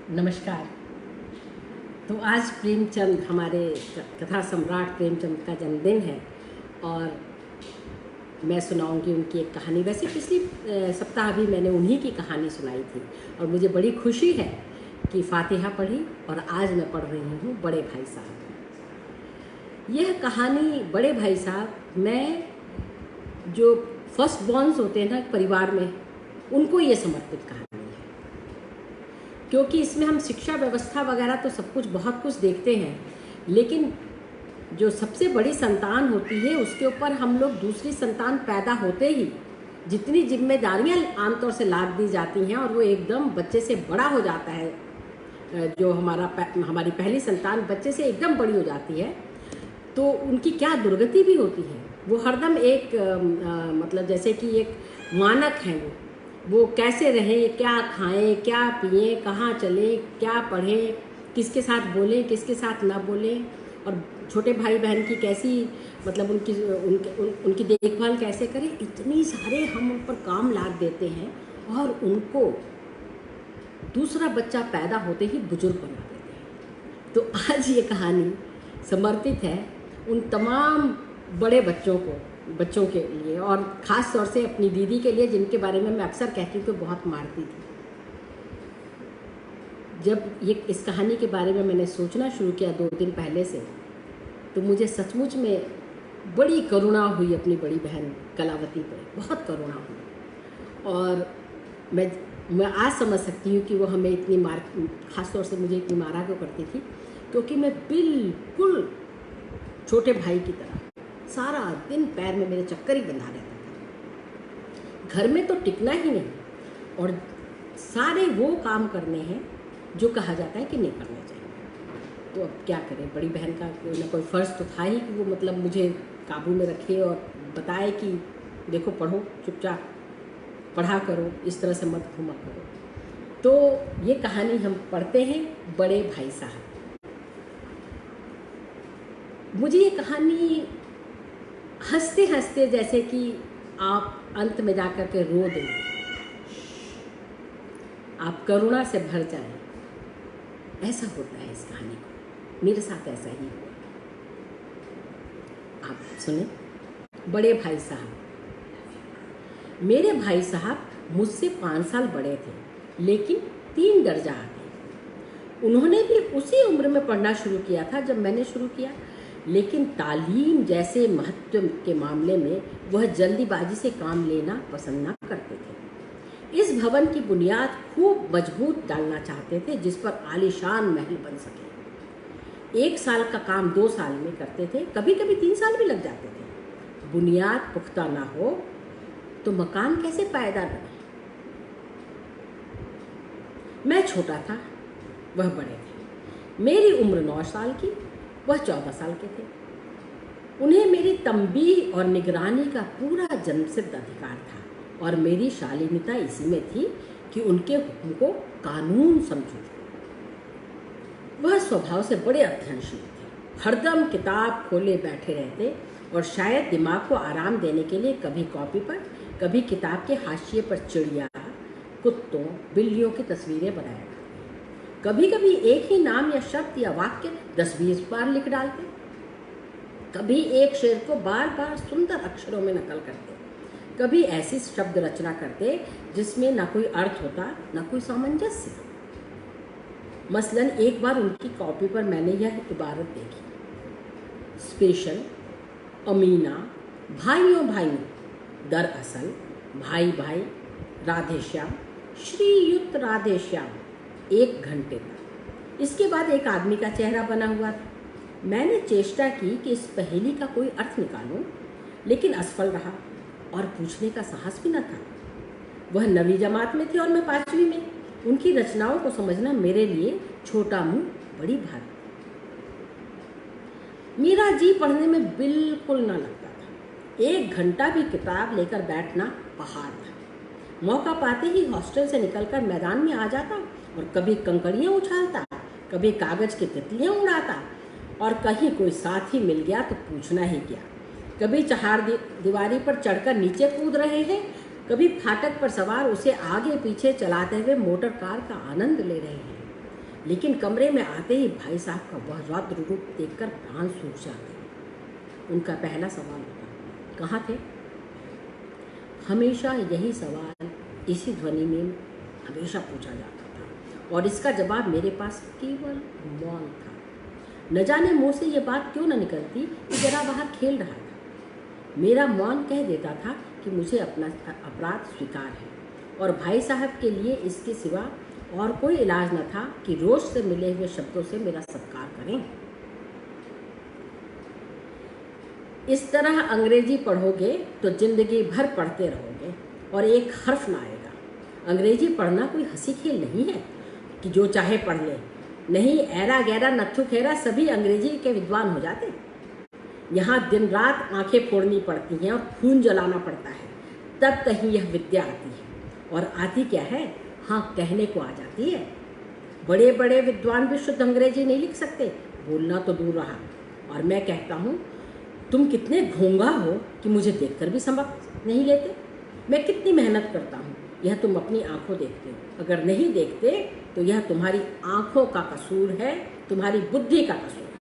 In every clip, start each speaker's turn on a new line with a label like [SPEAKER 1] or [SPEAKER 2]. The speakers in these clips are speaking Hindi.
[SPEAKER 1] नमस्कार। तो आज प्रेमचंद हमारे कथा सम्राट प्रेमचंद का जन्मदिन है और मैं सुनाऊंगी उनकी एक कहानी। वैसे पिछली सप्ताह भी मैंने उन्हीं की कहानी सुनाई थी और मुझे बड़ी खुशी है कि फातिहा पढ़ी और आज मैं पढ़ रही हूँ बड़े भाई साहब। यह कहानी बड़े भाई साहब, मैं जो फर्स्ट बॉर्न्स होते हैं ना परिवार में, उनको ये समर्पित कहानी है, क्योंकि इसमें हम शिक्षा व्यवस्था वगैरह तो सब कुछ बहुत कुछ देखते हैं, लेकिन जो सबसे बड़ी संतान होती है उसके ऊपर हम लोग दूसरी संतान पैदा होते ही जितनी जिम्मेदारियां आमतौर से लाद दी जाती हैं और वो एकदम बच्चे से बड़ा हो जाता है, जो हमारी पहली संतान बच्चे से एकदम बड़ी हो जाती है, तो उनकी क्या दुर्गति भी होती है। वो हरदम एक मतलब जैसे कि एक मानक हैं, वो कैसे रहें, क्या खाएं, क्या पिएं, कहाँ चलें, क्या पढ़ें, किसके साथ बोलें, किसके साथ ना बोलें, और छोटे भाई बहन की कैसी मतलब उनकी देखभाल कैसे करें। इतनी सारे हम उन पर काम लाद देते हैं और उनको दूसरा बच्चा पैदा होते ही बुजुर्ग बना देते हैं। तो आज ये कहानी समर्पित है उन तमाम बड़े बच्चों के लिए और ख़ास तौर से अपनी दीदी के लिए, जिनके बारे में मैं अक्सर कहती हूँ कि बहुत मारती थी। जब ये इस कहानी के बारे में मैंने सोचना शुरू किया 2 दिन पहले से, तो मुझे सचमुच में बड़ी करुणा हुई अपनी बड़ी बहन कलावती पर, बहुत करुणा हुई। और मैं आज समझ सकती हूँ कि वो हमें इतनी ख़ास तौर से मुझे इतनी मारा क्यों करती थी, क्योंकि मैं बिल्कुल छोटे भाई की तरह सारा दिन पैर में मेरे चक्कर ही बंधा रहता था। घर में तो टिकना ही नहीं और सारे वो काम करने हैं जो कहा जाता है कि नहीं करने चाहिए। तो अब क्या करें, बड़ी बहन का कोई ना कोई फ़र्ज़ तो था ही कि वो मतलब मुझे काबू में रखे और बताए कि देखो पढ़ो, चुपचाप पढ़ा करो, इस तरह से मत घूमा करो। तो ये कहानी हम पढ़ते हैं बड़े भाई साहब। मुझे ये कहानी हंसते हंसते, जैसे कि आप अंत में जाकर के रो दें, आप करुणा से भर जाएं, ऐसा होता है इस कहानी को। मेरे साथ ऐसा ही हुआ। आप सुने। बड़े भाई साहब। मेरे भाई साहब मुझसे 5 साल बड़े थे, लेकिन 3 दर्जा आगे। उन्होंने भी उसी उम्र में पढ़ना शुरू किया था जब मैंने शुरू किया, लेकिन तालीम जैसे महत्व के मामले में वह जल्दीबाजी से काम लेना पसंद ना करते थे। इस भवन की बुनियाद खूब मजबूत डालना चाहते थे, जिस पर आलीशान महल बन सके। 1 साल का काम 2 साल में करते थे, कभी कभी 3 साल भी लग जाते थे। बुनियाद पुख्ता ना हो तो मकान कैसे पायदार बने। मैं छोटा था, वह बड़े थे। मेरी उम्र 9 साल की, वह 14 साल के थे। उन्हें मेरी तंबीह और निगरानी का पूरा जन्मसिद्ध अधिकार था और मेरी शालीनता इसी में थी कि उनके हुक्म को कानून समझूं। वह स्वभाव से बड़े अध्ययनशील थे, हरदम किताब खोले बैठे रहते और शायद दिमाग को आराम देने के लिए कभी कॉपी पर, कभी किताब के हाशिए पर चिड़िया, कुत्तों, बिल्लियों की तस्वीरें बनाया करते। कभी कभी एक ही नाम या शब्द या वाक्य 10-20 बार लिख डालते। कभी एक शेर को बार बार सुंदर अक्षरों में नकल करते। कभी ऐसी शब्द रचना करते जिसमें ना कोई अर्थ होता, ना कोई सामंजस्य। मसलन एक बार उनकी कॉपी पर मैंने यह इबारत देखी, स्पेशल, अमीना, भाइयों भाइयों, दरअसल, भाई भाई, राधेश्याम, श्रीयुक्त राधेश्याम, 1 घंटे तक। इसके बाद एक आदमी का चेहरा बना हुआ था। मैंने चेष्टा की कि इस पहेली का कोई अर्थ निकालूं, लेकिन असफल रहा और पूछने का साहस भी न था। वह 9वीं जमात में थे और मैं 5वीं में। उनकी रचनाओं को समझना मेरे लिए छोटा मुंह बड़ी भारी। मेरा जी पढ़ने में बिल्कुल न लगता था। 1 घंटा भी किताब लेकर बैठना पहाड़ था। मौका पाते ही हॉस्टल से निकलकर मैदान में आ जाता और कभी कंकड़ियाँ उछालता, कभी कागज की तितलियाँ उड़ाता और कहीं कोई साथी मिल गया तो पूछना ही क्या। कभी चहार दीवारी पर चढ़कर नीचे कूद रहे हैं, कभी फाटक पर सवार उसे आगे पीछे चलाते हुए मोटर कार का आनंद ले रहे हैं। लेकिन कमरे में आते ही भाई साहब का वह रौद्र रूप देखकर प्राण सूख जाते। उनका पहला सवाल था, कहाँ थे? हमेशा यही सवाल इसी ध्वनि में हमेशा पूछा जाता था और इसका जवाब मेरे पास केवल मौन था। न जाने मुँह से ये बात क्यों न निकलती कि जरा बाहर खेल रहा था। मेरा मौन कह देता था कि मुझे अपना अपराध स्वीकार है और भाई साहब के लिए इसके सिवा और कोई इलाज न था कि रोज से मिले हुए शब्दों से मेरा सत्कार करें। इस तरह अंग्रेजी पढ़ोगे तो जिंदगी भर पढ़ते रहोगे और एक हर्फ ना आएगा। अंग्रेजी पढ़ना कोई हंसी खेल नहीं है कि जो चाहे पढ़ ले। नहीं, ऐरा गैरा नत्थु खेरा सभी अंग्रेजी के विद्वान हो जाते। यहाँ दिन रात आंखें फोड़नी पड़ती हैं और खून जलाना पड़ता है, तब कहीं यह विद्या आती है। और आती क्या है? हाँ, कहने को आ जाती है। बड़े बड़े विद्वान भी शुद्ध अंग्रेजी नहीं लिख सकते, बोलना तो दूर रहा। और मैं कहता हूँ, तुम कितने घोंघा हो कि मुझे देखकर भी समझ नहीं लेते। मैं कितनी मेहनत करता हूँ, यह तुम अपनी आंखों देखते हो। अगर नहीं देखते तो यह तुम्हारी आंखों का कसूर है, तुम्हारी बुद्धि का कसूर है।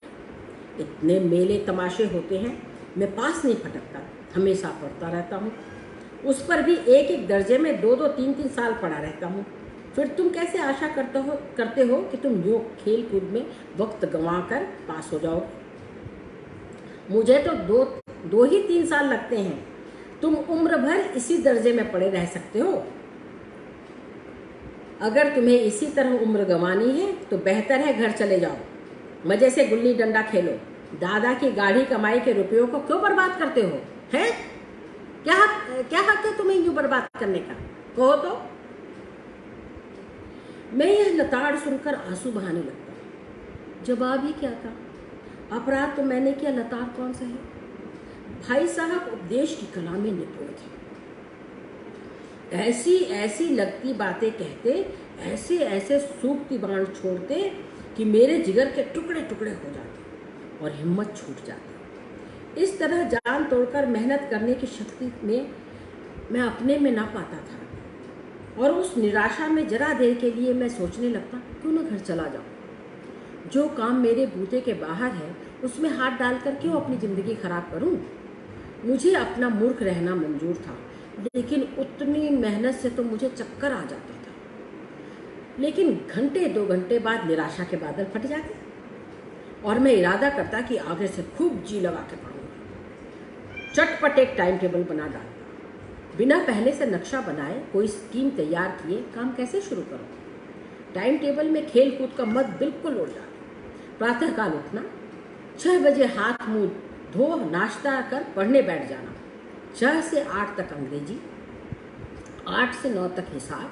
[SPEAKER 1] इतने मेले तमाशे होते हैं, मैं पास नहीं फटकता, हमेशा पढ़ता रहता हूँ। उस पर भी एक एक दर्जे में 2-2, 3-3 साल पढ़ा रहता हूँ। फिर तुम कैसे आशा करते हो कि तुम योग खेल कूद में वक्त गंवा कर पास हो जाओ? मुझे तो दो ही 3 साल लगते हैं। तुम उम्र भर इसी दर्जे में पड़े रह सकते हो। अगर तुम्हें इसी तरह उम्र गंवानी है तो बेहतर है घर चले जाओ, मजे से गुल्ली डंडा खेलो। दादा की गाढ़ी कमाई के रुपयों को क्यों बर्बाद करते हो? हैं? क्या हक है तुम्हें यूं बर्बाद करने का? कहो तो। मैं यह लताड़ सुनकर आंसू बहाने लगता। जवाब ही क्या था? अपराध तो मैंने किया, लताड़ कौन सा है? भाई साहब उपदेश की कला में निपुण थे। ऐसी ऐसी लगती बातें कहते, ऐसे ऐसे सूखती बाण छोड़ते कि मेरे जिगर के टुकड़े टुकड़े हो जाते और हिम्मत छूट जाती। इस तरह जान तोड़कर मेहनत करने की शक्ति में मैं अपने में ना पाता था और उस निराशा में जरा देर के लिए मैं सोचने लगता, क्यों ना घर चला जाऊं। जो काम मेरे बूते के बाहर है उसमें हाथ डालकर क्यों अपनी ज़िंदगी खराब करूं। मुझे अपना मूर्ख रहना मंजूर था, लेकिन उतनी मेहनत से तो मुझे चक्कर आ जाता था। लेकिन घंटे 2 घंटे बाद निराशा के बादल फट जाते और मैं इरादा करता कि आगे से खूब जी लगा के पढ़ूंगा। चटपट एक टाइम टेबल बना डालता। बिना पहले से नक्शा बनाए, कोई स्कीम तैयार किए काम कैसे शुरू करूं। टाइम टेबल में खेल कूद का मत बिल्कुल उड़ जाता। प्रातःकाल उठना, 6 बजे हाथ मुंह धो नाश्ता कर पढ़ने बैठ जाना। 6 से 8 तक अंग्रेजी, 8 से 9 तक हिसाब,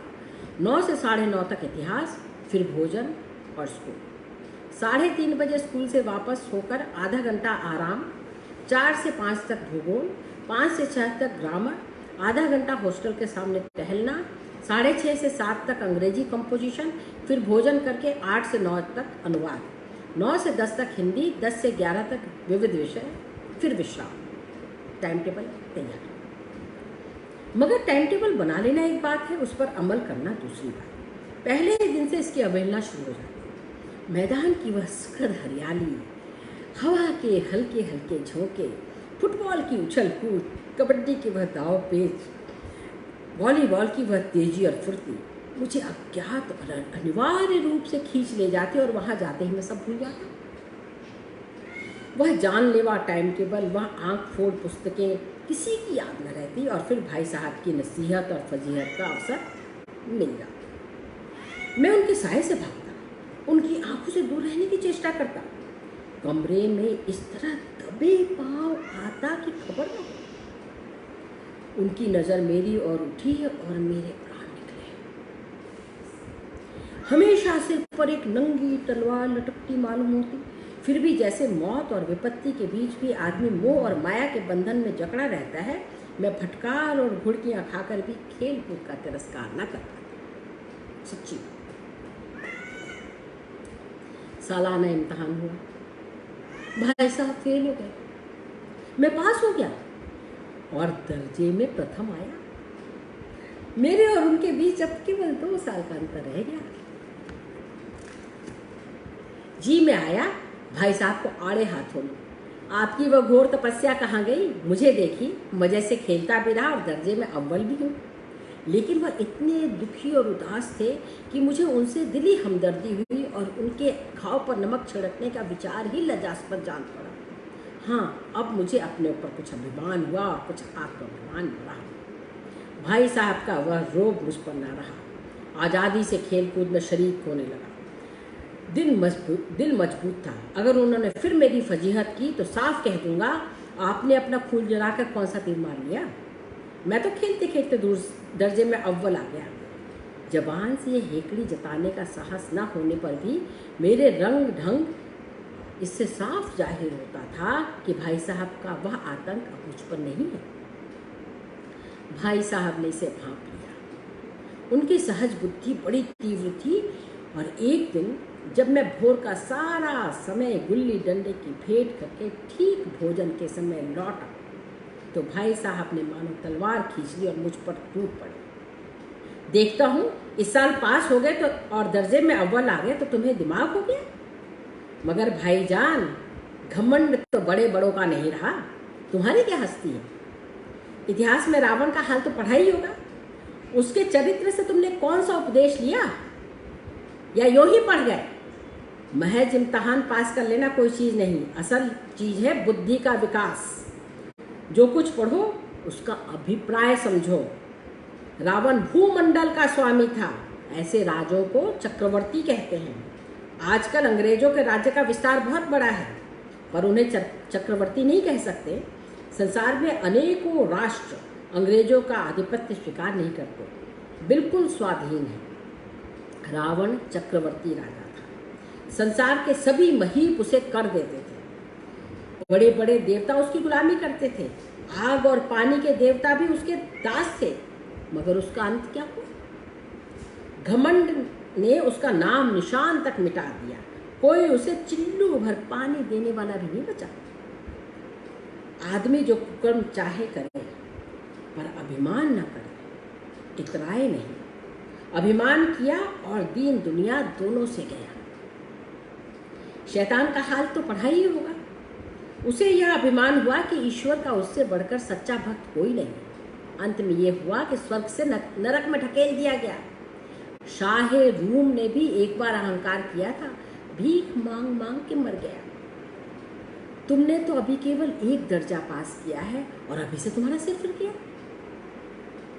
[SPEAKER 1] 9 से 9:30 तक इतिहास, फिर भोजन और स्कूल। 3:30 बजे स्कूल से वापस होकर आधा घंटा आराम, 4 से 5 तक भूगोल, 5 से 6 तक ग्रामर, आधा घंटा हॉस्टल के सामने टहलना, 6:30 से 7 तक अंग्रेजी कंपोजिशन, फिर भोजन करके 8 से 9 तक अनुवाद, 9 से 10 तक हिंदी, 10 से 11 तक विविध विषय, फिर विश्राम। टाइम टेबल तैयार। मगर टाइम टेबल बना लेना एक बात है, उस पर अमल करना दूसरी बात। पहले ही दिन से इसकी अवहेलना शुरू हो जाती। मैदान की वह सुखद हरियाली, हवा के हल्के हल्के झोंके, फुटबॉल की उछल कूद, कबड्डी की वह दाव पेच, वॉलीबॉल की वह तेजी और फुर्ती मुझे अज्ञात और अनिवार्य रूप से खींच ले जाते और वहाँ जाते ही मैं सब भूल जाता। वह जानलेवा टाइम टेबल, वह आंख फोड़ पुस्तकें किसी की याद न रहती और फिर भाई साहब की नसीहत और फजीहत का अवसर मिल जाता। मैं उनके साए से भागता, उनकी आंखों से दूर रहने की चेष्टा करता। कमरे में इस तरह दबे पांव आता कि खबर न हो। उनकी नज़र मेरी ओर उठी है और मेरे प्राण निकले। हमेशा सिर पर एक नंगी तलवार लटकती मालूम होती, फिर भी जैसे मौत और विपत्ति के बीच भी आदमी मोह और माया के बंधन में जकड़ा रहता है। मैं फटकार और घुड़कियां खाकर भी खेल कूद का तिरस्कार न कर पाता। सच्ची। सालाना इम्तहान हुआ, भाई साहब फेल हो गए, मैं पास हो गया और दर्जे में प्रथम आया। मेरे और उनके बीच अब केवल 2 साल का अंतर रह गया। जी मैं आया भाई साहब को आड़े हाथों में। आपकी वह घोर तपस्या कहाँ गई? मुझे देखी, मजे से खेलता भी रहा और दर्जे में अव्वल भी हूँ। लेकिन वह इतने दुखी और उदास थे कि मुझे उनसे दिली हमदर्दी हुई और उनके घाव पर नमक छिड़कने का विचार ही लज्जास्पद जान पड़ा। हाँ, अब मुझे अपने ऊपर कुछ अभिमान हुआ और कुछ आत्माभिमान बढ़ा। भाई साहब का वह रोब मुझ पर न रहा। आज़ादी से खेलकूद में शरीक होने लगा। दिल मजबूत था। अगर उन्होंने फिर मेरी फजीहत की तो साफ कह दूंगा, आपने अपना खून जलाकर कौन सा तीर मार लिया? मैं तो खेलते खेलते दूर दर्जे में अव्वल आ गया। जबान से ये हेकड़ी जताने का साहस न होने पर भी मेरे रंग ढंग इससे साफ जाहिर होता था कि भाई साहब का वह आतंक अब मुझ पर नहीं है। भाई साहब ने इसे भांप लिया। उनकी सहज बुद्धि बड़ी तीव्र थी और एक दिन जब मैं भोर का सारा समय गुल्ली डंडे की भेंट करके ठीक भोजन के समय लौटा तो भाई साहब ने मानो तलवार खींच ली और मुझ पर टूट पड़े। देखता हूँ इस साल पास हो गए तो और दर्जे में अव्वल आ गए तो तुम्हें दिमाग हो गया। मगर भाईजान, घमंड तो बड़े बड़ों का नहीं रहा, तुम्हारी क्या हस्ती है? इतिहास में रावण का हाल तो पढ़ा ही होगा। उसके चरित्र से तुमने कौन सा उपदेश लिया या यूं ही पढ़ गए? महज इम्तहान पास कर लेना कोई चीज़ नहीं, असल चीज़ है बुद्धि का विकास। जो कुछ पढ़ो उसका अभिप्राय समझो। रावण भूमंडल का स्वामी था। ऐसे राजों को चक्रवर्ती कहते हैं। आजकल अंग्रेजों के राज्य का विस्तार बहुत बड़ा है पर उन्हें चक्रवर्ती नहीं कह सकते। संसार में अनेकों राष्ट्र अंग्रेजों का आधिपत्य स्वीकार नहीं करते, बिल्कुल स्वाधीन है। रावण चक्रवर्ती राजा था। संसार के सभी महीप उसे कर देते थे। बड़े बड़े देवता उसकी गुलामी करते थे। आग और पानी के देवता भी उसके दास थे। मगर उसका अंत क्या हुआ? घमंड ने उसका नाम निशान तक मिटा दिया। कोई उसे चिल्लू भर पानी देने वाला भी नहीं बचा। आदमी जो कुकर्म चाहे करे पर अभिमान न करे, इतराए नहीं। अभिमान किया और दीन दुनिया दोनों से गया। शैतान का हाल तो पढ़ा ही होगा। उसे यह अभिमान हुआ कि ईश्वर का उससे बढ़कर सच्चा भक्त कोई नहीं। अंत में यह हुआ कि स्वर्ग से नरक में ढकेल दिया गया। शाह रूम ने भी एक बार अहंकार किया था, भीख मांग मांग के मर गया। तुमने तो अभी केवल एक दर्जा पास किया है और अभी से तुम्हारा सिर फिर गया।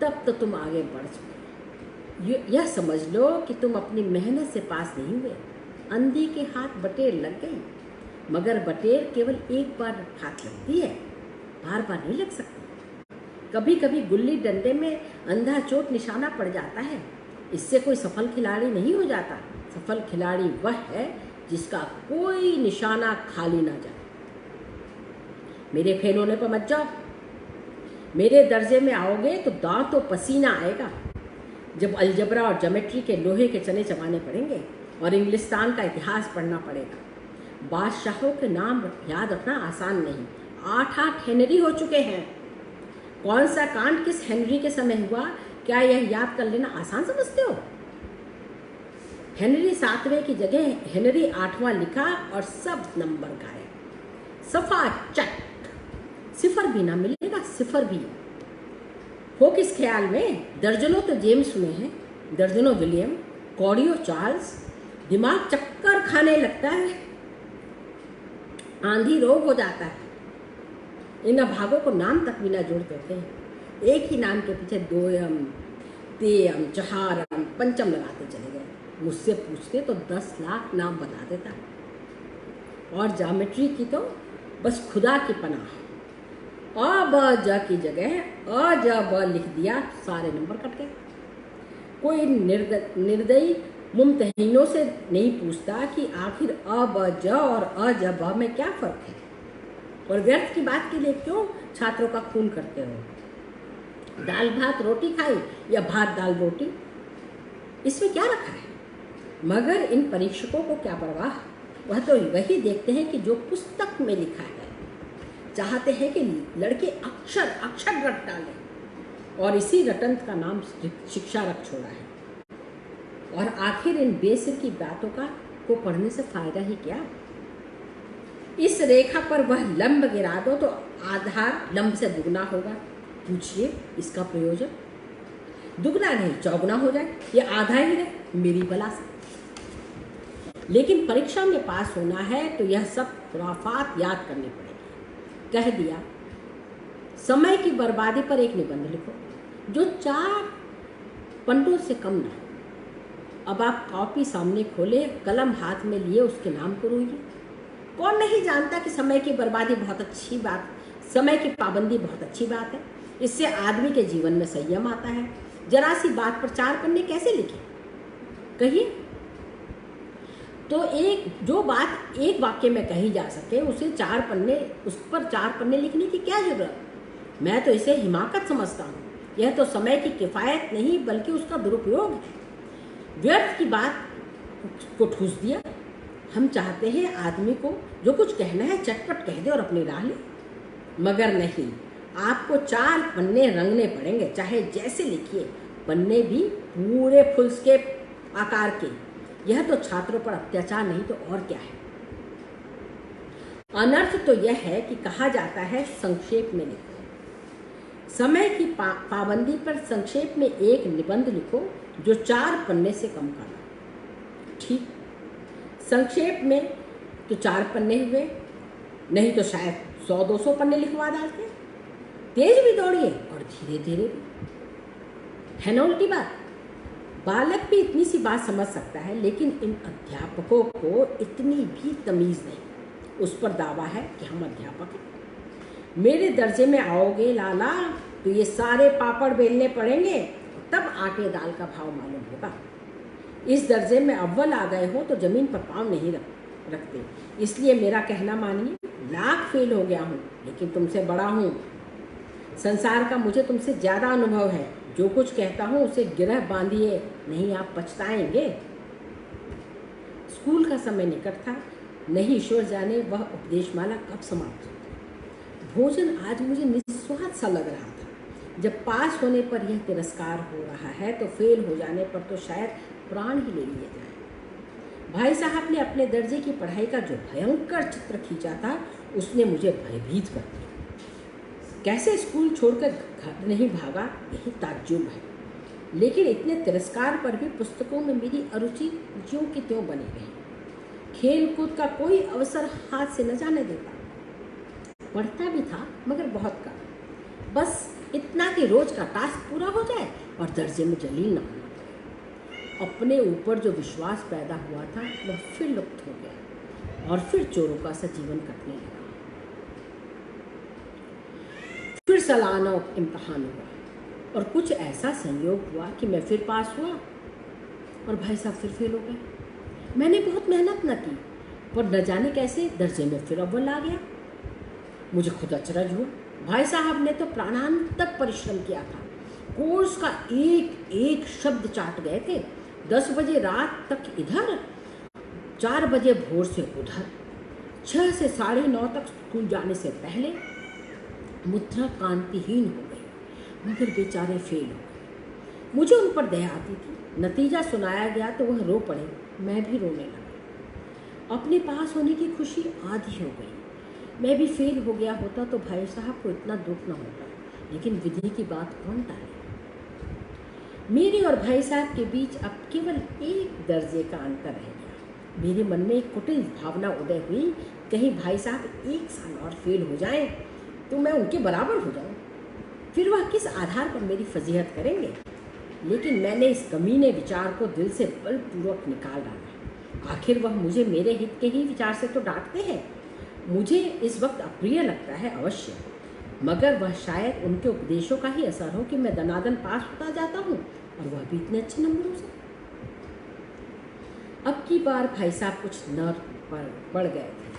[SPEAKER 1] तब तो तुम आगे बढ़ चुके। यह समझ लो कि तुम अपनी मेहनत से पास नहीं हुए। अंधी के हाथ बटेर लग गई, मगर बटेर केवल एक बार हाथ लगती है, बार बार नहीं लग सकती। कभी कभी गुल्ली डंडे में अंधा चोट निशाना पड़ जाता है, इससे कोई सफल खिलाड़ी नहीं हो जाता। सफल खिलाड़ी वह है जिसका कोई निशाना खाली ना जाए। मेरे फेल होने पर मत जाओ। मेरे दर्जे में आओगे तो दांतों पसीना आएगा जब अलजबरा और ज्योमेट्री के लोहे के चने चबाने पड़ेंगे और इंग्लिस्तान का इतिहास पढ़ना पड़ेगा। बादशाहों के नाम याद रखना आसान नहीं। 8 हेनरी हो चुके हैं। कौन सा कांड किस हेनरी के समय हुआ, क्या यह याद कर लेना आसान समझते हो? हेनरी 7वें की जगह हेनरी 8वां लिखा और सब नंबर गायब। सफा चट, सिफर भी ना मिलेगा, सिफर भी। हो किस ख्याल में? दर्जनों तो जेम्स हुए हैं, दर्जनों विलियम, कौड़ियों चार्ल्स। दिमाग चक्कर खाने लगता है, आंधी रोग हो जाता है। इन अभागों को नाम तक भी ना जोड़ देते हैं। एक ही नाम के पीछे 2M, 3M, 4M, 5M लगाते चले गए। मुझसे पूछते तो 10 लाख नाम बता देता। और ज्योमेट्री की तो बस खुदा की पनाह। अ ब ज की जगह अ ज ब लिख दिया, सारे नंबर कट गए। कोई निर्दयी मुमतहीनों से नहीं पूछता कि आखिर अ ब ज और अ ज ब में क्या फ़र्क है, और व्यर्थ की बात के लिए क्यों छात्रों का खून करते हो? दाल भात रोटी खाई या भात दाल रोटी, इसमें क्या रखा है? मगर इन परीक्षकों को क्या परवाह? वह तो वही देखते हैं कि जो पुस्तक में लिखा है। चाहते हैं कि लड़के अक्षर अक्षर रट डालें और इसी रटंत का नाम शिक्षा रख छोड़ा है। और आखिर इन बेसिर की बातों का को पढ़ने से फायदा ही क्या। इस रेखा पर वह लंब गिरा दो तो आधार लंब से दुगना होगा। पूछिए इसका प्रयोजन। दुगना नहीं चौगुना हो जाए, ये आधा ही रहे मेरी बला से। लेकिन परीक्षा में पास होना है तो यह सब खुराफात याद करने पड़ेंगे। कह दिया समय की बर्बादी पर एक निबंध लिखो जो 4 पन्नों से कम ना हो। अब आप कॉपी सामने खोले, कलम हाथ में लिए उसके नाम को रोइए। कौन नहीं जानता कि समय की बर्बादी बहुत अच्छी बात, समय की पाबंदी बहुत अच्छी बात है। इससे आदमी के जीवन में संयम आता है। जरा सी बात पर 4 पन्ने कैसे लिखे कहिए। तो जो बात एक वाक्य में कही जा सके उसे 4 पन्ने, उस पर 4 पन्ने लिखने की क्या जरूरत। मैं तो इसे हिमाकत समझता हूँ। यह तो समय की किफ़ायत नहीं बल्कि उसका दुरुपयोग है। व्यर्थ की बात को ठूस दिया। हम चाहते हैं आदमी को जो कुछ कहना है चटपट कह दे और अपनी राह ले, मगर नहीं, आपको 4 पन्ने रंगने पड़ेंगे, चाहे जैसे लिखिए। पन्ने भी पूरे फुल स्केप आकार के। यह तो छात्रों पर अत्याचार नहीं तो और क्या है। अनर्थ तो यह है कि कहा जाता है संक्षेप में लिखो। समय की पाबंदी पर संक्षेप में एक निबंध लिखो जो 4 पन्ने से कम का ना। ठीक, संक्षेप में तो 4 पन्ने हुए, नहीं तो शायद 100-200 पन्ने लिखवा डालते। तेज भी दौड़िए और धीरे धीरे भी, है ना उल्टी बात। बालक भी इतनी सी बात समझ सकता है, लेकिन इन अध्यापकों को इतनी भी तमीज़ नहीं। उस पर दावा है कि हम अध्यापक हैं। मेरे दर्जे में आओगे लाला तो ये सारे पापड़ बेलने पड़ेंगे, तब आटे दाल का भाव मालूम होगा। इस दर्जे में अव्वल आ गए हो तो ज़मीन पर पाँव नहीं रखते। इसलिए मेरा कहना मानिए, लाख फेल हो गया हूँ लेकिन तुमसे बड़ा हूँ। संसार का मुझे तुमसे ज़्यादा अनुभव है। जो कुछ कहता हूँ उसे गिरह बांधिए, नहीं आप पछताएंगे। स्कूल का समय निकट था, नहीं ईश्वर जाने वह उपदेशमाला कब समाप्त होती। भोजन आज मुझे निस्वाद सा लग रहा था। जब पास होने पर यह तिरस्कार हो रहा है तो फेल हो जाने पर तो शायद प्राण ही ले लिए जाए। भाई साहब ने अपने दर्जे की पढ़ाई का जो भयंकर चित्र खींचा था उसने मुझे भयभीत कर दिया। कैसे स्कूल छोड़कर घर नहीं भागा, यही ताज्जुब है। लेकिन इतने तिरस्कार पर भी पुस्तकों में मेरी अरुचि ज्यों की त्यों बनी रही। खेल कूद का कोई अवसर हाथ से न जाने देता। पढ़ता भी था मगर बहुत कम, बस इतना कि रोज का टास्क पूरा हो जाए और दर्जे में जलील न होना पड़े। अपने ऊपर जो विश्वास पैदा हुआ था वह फिर लुप्त हो गया और फिर चोरों का सा जीवन कटने लगा। फिर सालाना इम्तहान हुआ और कुछ ऐसा संयोग हुआ कि मैं फिर पास हुआ और भाई साहब फिर फेल हो गए। मैंने बहुत मेहनत न की पर न जाने कैसे दर्जे में फिर अव्वल आ गया। मुझे खुद अचरज हुआ। भाई साहब ने तो प्राणांतक परिश्रम किया था। कोर्स का एक एक शब्द चाट गए थे। 10 बजे रात तक इधर, 4 बजे भोर से उधर, 6 से 9:30 तक स्कूल जाने से पहले। मुद्रा कांतिहीन हो गई मगर बेचारे फेल हो गए। मुझे उन पर दया आती थी। नतीजा सुनाया गया तो वह रो पड़े, मैं भी रोने लगा। अपने पास होने की खुशी आधी हो गई। मैं भी फेल हो गया होता तो भाई साहब को इतना दुख न होता, लेकिन विधि की बात कौन टाले। मेरे और भाई साहब के बीच अब केवल एक दर्जे का अंतर रह गया। मेरे मन में एक कुटिल भावना उदय हुई, कहीं भाई साहब 1 साल और फेल हो जाएं तो मैं उनके बराबर हो जाऊं। फिर वह किस आधार पर मेरी फजीहत करेंगे। लेकिन मैंने इस कमीने विचार को दिल से बलपूर्वक निकाल डाला। आखिर वह मुझे मेरे हित के ही विचार से तो डांटते हैं। मुझे इस वक्त अप्रिय लगता है अवश्य, मगर वह शायद उनके उपदेशों का ही असर हो कि मैं दनादन पास होता जाता हूँ और वह भी इतने अच्छे नंबरों से। अब की बार भाई साहब कुछ नर्व पर बढ़ गए थे।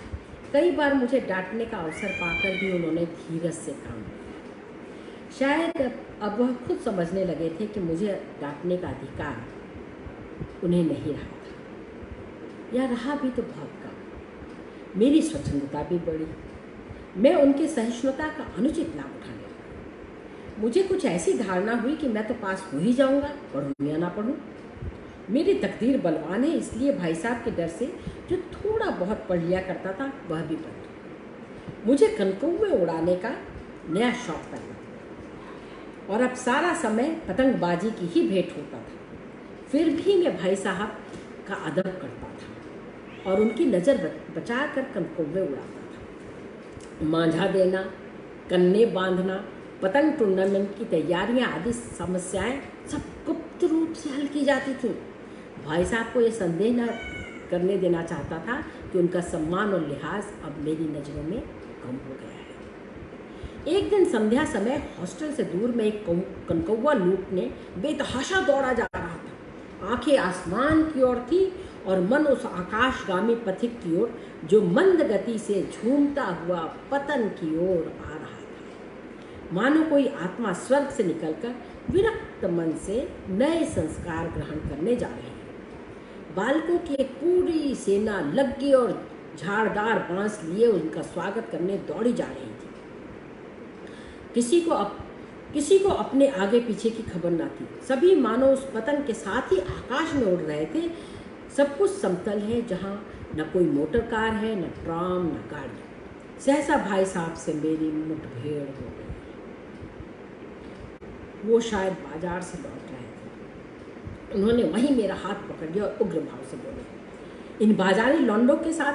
[SPEAKER 1] कई बार मुझे डांटने का अवसर पाकर भी उन्होंने धीरज से काम लिया। शायद अब वह खुद समझने लगे थे कि मुझे डांटने का अधिकार उन्हें नहीं रहा था, या रहा भी तो बहुत कम। मेरी स्वच्छंदता भी बढ़ी। मैं उनकी सहिष्णुता का अनुचित लाभ उठाने लगा। मुझे कुछ ऐसी धारणा हुई कि मैं तो पास हो ही जाऊंगा, पढ़ूं या ना पढ़ूं। मेरी तकदीर बलवान है, इसलिए भाई साहब के डर से जो थोड़ा बहुत पढ़ लिया करता था वह भी बंद। मुझे कनकौवे उड़ाने का नया शौक पैदा और अब सारा समय पतंगबाजी की ही भेंट होता था। फिर भी मैं भाई साहब का अदब करता था और उनकी नज़र बचा कर कनकौवे उड़ाता था। मांझा देना, कन्ने बांधना, पतंग टूर्नामेंट की तैयारियां आदि समस्याएं सब गुप्त रूप से हल की जाती थीं। भाई साहब को यह संदेह न करने देना चाहता था कि उनका सम्मान और लिहाज अब मेरी नज़रों में कम हो गया है। एक दिन संध्या समय हॉस्टल से दूर में एक कनकौवा लूटने बेतहाशा दौड़ा जा रहा था। आंखें आसमान की ओर थी और मन उस आकाशगामी पथिक की ओर जो मंद गति से झूमता हुआ पतन की ओर आ रहा था। मानो कोई आत्मा स्वर्ग से निकलकर विरक्त मन से नए संस्कार ग्रहण करने जा रही है। बालकों की एक पूरी सेना लग्गी और झाड़दार बांस लिए उनका स्वागत करने दौड़ी जा रही थी। किसी को अपने आगे पीछे की खबर न थी। सभी मानो उस पतंग के साथ ही आकाश में उड़ रहे थे। सब कुछ समतल है, जहाँ न कोई मोटर कार है, न ट्राम, न गाड़ी। सहसा भाई साहब से मेरी मुठभेड़ हो गई। वो शायद बाजार से लौट रहे थे। उन्होंने वहीं मेरा हाथ पकड़ लिया और उग्र भाव से बोले, इन बाजारी लौंडों के साथ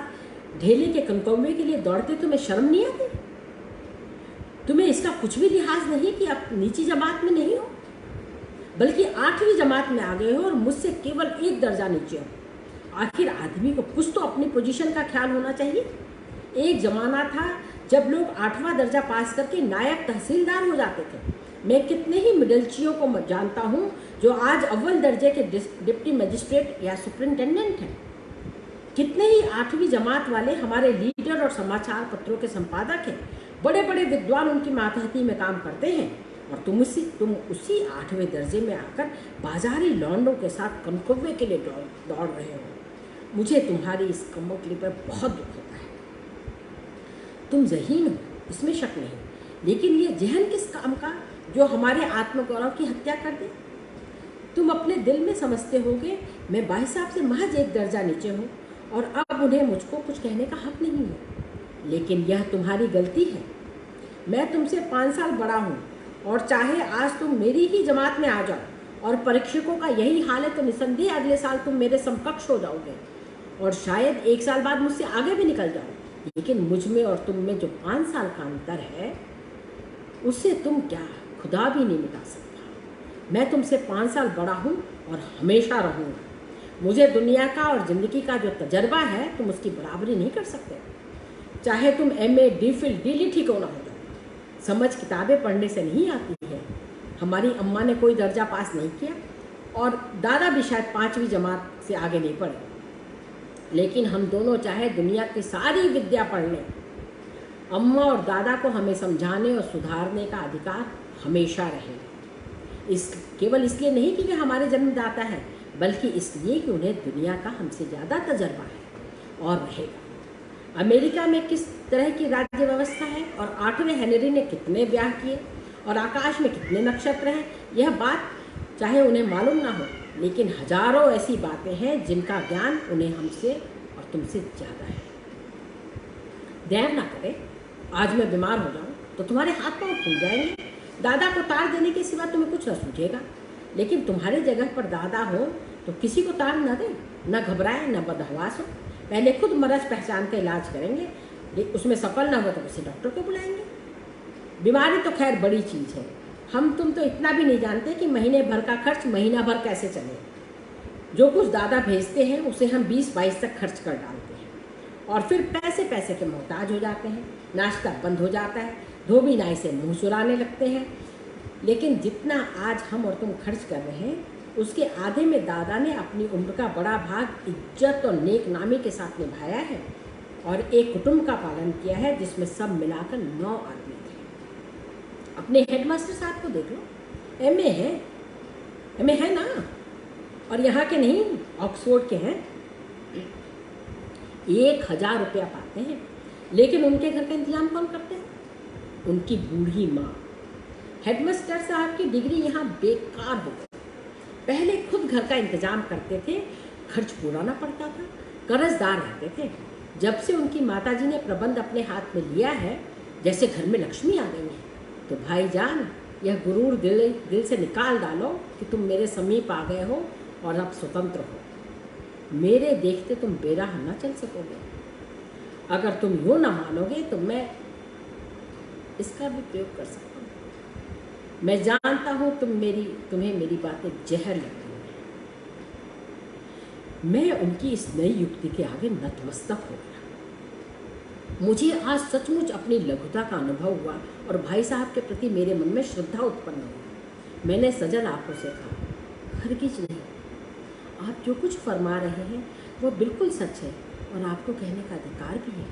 [SPEAKER 1] ढेले के कनकौवे के लिए दौड़ते तुम्हें शर्म नहीं आती? तुम्हें इसका कुछ भी लिहाज नहीं कि आप नीची जमात में नहीं हो, बल्कि 8वीं जमात में आ गए हो और मुझसे केवल 1 दर्जा नीचे हो। आखिर आदमी को कुछ तो अपनी पोजीशन का ख्याल होना चाहिए। एक ज़माना था जब लोग 8वां दर्जा पास करके नायब तहसीलदार हो जाते थे। मैं कितने ही मिडलचियों को जानता हूँ जो आज अव्वल दर्जे के डिप्टी मजिस्ट्रेट या सुपरिंटेंडेंट हैं। कितने ही 8वीं जमात वाले हमारे लीडर और समाचार पत्रों के संपादक हैं। बड़े बड़े विद्वान उनकी मातहती में काम करते हैं और तुम उसी 8वें दर्जे में आकर बाजारी लौंडों के साथ कनकौवे के लिए दौड़ रहे हो। मुझे तुम्हारी इस कमोतली पर बहुत दुख होता है। तुम ज़हीन हो, इसमें शक नहीं, लेकिन ये जहन किस काम का जो हमारे आत्मगौरव की हत्या कर दे? तुम अपने दिल में समझते होगे मैं भाई साहब से महज 1 दर्जा नीचे हूँ और अब उन्हें मुझको कुछ कहने का हक नहीं है, लेकिन यह तुम्हारी गलती है। मैं तुमसे 5 साल बड़ा हूँ और चाहे आज तुम मेरी ही जमात में आ जाओ और परीक्षकों का यही हाल है तो निसंदेह अगले साल तुम मेरे समकक्ष हो जाओगे और शायद 1 साल बाद मुझसे आगे भी निकल जाओ। लेकिन मुझ में और तुम में जो 5 साल का अंतर है उससे तुम क्या खुदा भी नहीं मिटा सकता। मैं तुमसे 5 साल बड़ा हूँ और हमेशा रहूँगा। मुझे दुनिया का और ज़िंदगी का जो तजर्बा है तुम उसकी बराबरी नहीं कर सकते। चाहे तुम MA DPhil DLit ही क्यों ना हो जाओ। समझ किताबें पढ़ने से नहीं आती है। हमारी अम्मा ने कोई दर्जा पास नहीं किया और दादा भी शायद 5वीं जमात से आगे नहीं पढ़े, लेकिन हम दोनों चाहे दुनिया की सारी विद्या पढ़ लें, अम्मा और दादा को हमें समझाने और सुधारने का अधिकार हमेशा रहेगा। केवल इसलिए नहीं कि वे हमारे जन्मदाता है, बल्कि इसलिए कि उन्हें दुनिया का हमसे ज़्यादा तजर्बा है और रहेगा। अमेरिका में किस तरह की राज्य व्यवस्था है और 8वें हेनरी ने कितने ब्याह किए और आकाश में कितने नक्षत्र हैं, यह बात चाहे उन्हें मालूम ना हो, लेकिन हजारों ऐसी बातें हैं जिनका ज्ञान उन्हें हमसे और तुमसे ज़्यादा है। देर ना करें, आज मैं बीमार हो जाऊं तो तुम्हारे हाथ पांव फूल जाएंगे। दादा को तार देने के सिवा तुम्हें कुछ न सूझेगा, लेकिन तुम्हारी जगह पर दादा हो तो किसी को तार न दे, न घबराए, न बदहवास हो। पहले खुद मरज पहचान का इलाज करेंगे, उसमें सफल न हो तो किसी डॉक्टर को बुलाएंगे। बीमारी तो खैर बड़ी चीज़ है। हम तुम तो इतना भी नहीं जानते कि महीने भर का खर्च महीना भर कैसे चले। जो कुछ दादा भेजते हैं उसे हम 20-22 तक खर्च कर डालते हैं और फिर पैसे के मोहताज हो जाते हैं। नाश्ता बंद हो जाता है, धोबी नाई से मुँह चुराने लगते हैं। लेकिन जितना आज हम और तुम खर्च कर रहे हैं उसके आधे में दादा ने अपनी उम्र का बड़ा भाग इज्जत और नेक नामी के साथ निभाया है और एक कुटुंब का पालन किया है जिसमें सब मिलाकर 9 आदमी थे। अपने हेडमास्टर साहब को देख लो, MA है ना, और यहाँ के नहीं ऑक्सफोर्ड के हैं। 1000 रुपया पाते हैं, लेकिन उनके घर का इंतजाम कौन करते हैं? उनकी बूढ़ी माँ। हेडमास्टर साहब की डिग्री यहाँ बेकार हो गई। पहले खुद घर का इंतजाम करते थे, खर्च पूरा ना पड़ता था, कर्जदार रहते थे। जब से उनकी माताजी ने प्रबंध अपने हाथ में लिया है, जैसे घर में लक्ष्मी आ गई है। तो भाईजान, यह गुरूर दिल से निकाल डालो कि तुम मेरे समीप आ गए हो और अब स्वतंत्र हो। मेरे देखते तुम बेराह न चल सकोगे। अगर तुम यूँ ना मानोगे तो मैं इसका भी प्रयोग कर सकता हूँ। मैं जानता हूँ तुम्हें मेरी बातें जहर लगती हैं। मैं उनकी इस नई युक्ति के आगे नतमस्तक हो गया। मुझे आज सचमुच अपनी लघुता का अनुभव हुआ और भाई साहब के प्रति मेरे मन में श्रद्धा उत्पन्न हुई। मैंने सजल आंखों से कहा, हरगिज नहीं, आप जो कुछ फरमा रहे हैं वो बिल्कुल सच है और आपको कहने का अधिकार भी है।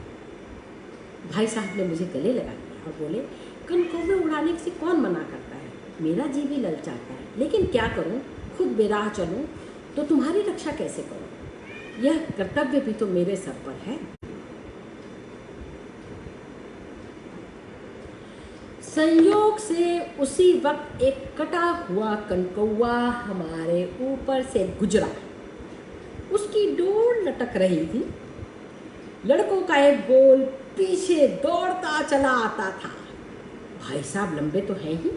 [SPEAKER 1] भाई साहब ने मुझे गले लगा लिया और बोले, कनकौवे उड़ाने से कौन मना करता है? मेरा जी भी ललचाता है, लेकिन क्या करूं, खुद बेराह चलूं तो तुम्हारी रक्षा कैसे करूं? यह कर्तव्य भी तो मेरे सर पर है। संयोग से उसी वक्त एक कटा हुआ कनकौवा हमारे ऊपर से गुजरा। उसकी डोर लटक रही थी। लड़कों का एक गोल पीछे दौड़ता चला आता था। भाई साहब लंबे तो हैं ही,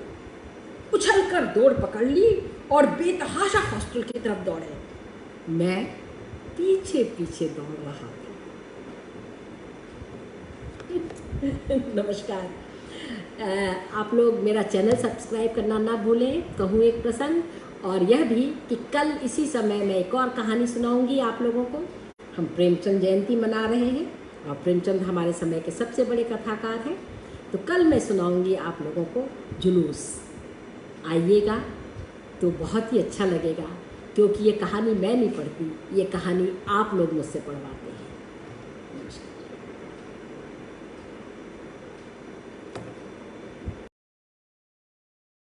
[SPEAKER 1] उछलकर दौड़ पकड़ ली और बेतहाशा हॉस्टल की तरफ दौड़े। मैं पीछे पीछे दौड़ रहा था। नमस्कार। आप लोग मेरा चैनल सब्सक्राइब करना ना भूलें। कहूँ एक प्रसंग, और यह भी कि कल इसी समय मैं एक और कहानी सुनाऊंगी आप लोगों को। हम प्रेमचंद जयंती मना रहे हैं और प्रेमचंद हमारे समय के सबसे बड़े कथाकार हैं। तो कल मैं सुनाऊंगी आप लोगों को जुलूस। आइएगा तो बहुत ही अच्छा लगेगा, क्योंकि ये कहानी मैं नहीं पढ़ती, ये कहानी आप लोग मुझसे पढ़वाते हैं।